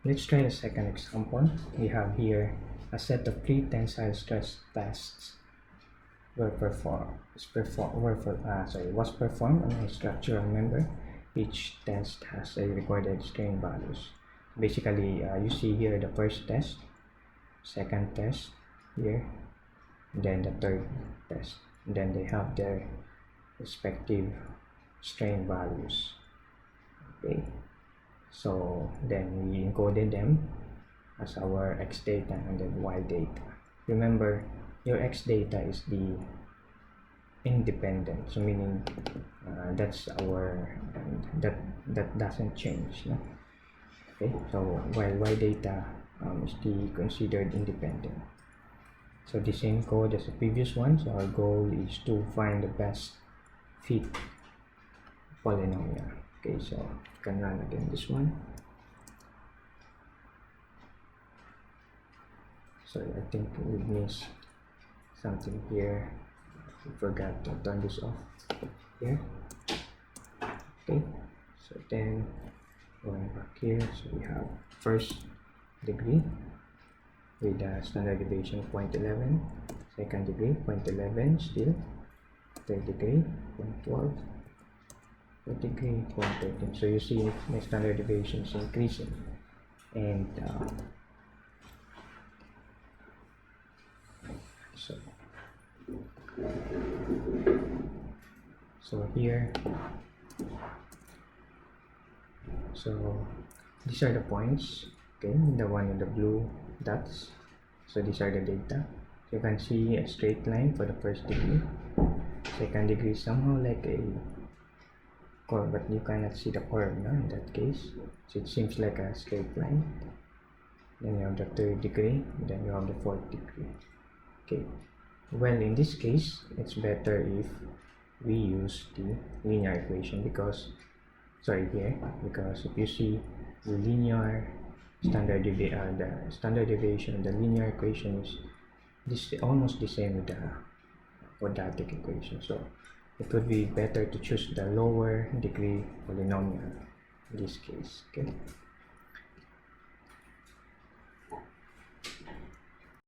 Let's try the second example. We have here a set of three tensile stress tests was performed on a structural member. Each test has a recorded strain values. Basically, you see here the first test, second test here, then the third test. Then they have their respective strain values. Okay, so then we encoded them as our x data and then y data. Remember, your x data is the independent, so meaning that's our, and that doesn't change, no? Okay, so while y data is the considered independent. So the same code as the previous one. So our goal is to find the best fit polynomial. Okay, so you can run again this one. Sorry, I think we missed something here. We forgot to turn this off here. Okay, so then going back here, so we have first degree with a standard deviation of 0.11, second degree 0.11 still, third degree 0.12, fourth degree 0.13. So you see my standard deviation is increasing, and so here, so these are the points, okay, the one in the blue dots. So these are the data. You can see a straight line for the first degree, second degree somehow like a curve, but you cannot see the curve now in that case, so it seems like a straight line. Then you have the third degree, then you have the fourth degree. Okay, well, in this case it's better if we use the linear equation, because if you see the linear standard deviation, the linear equation is almost the same with the quadratic equation. So it would be better to choose the lower degree polynomial in this case. Okay.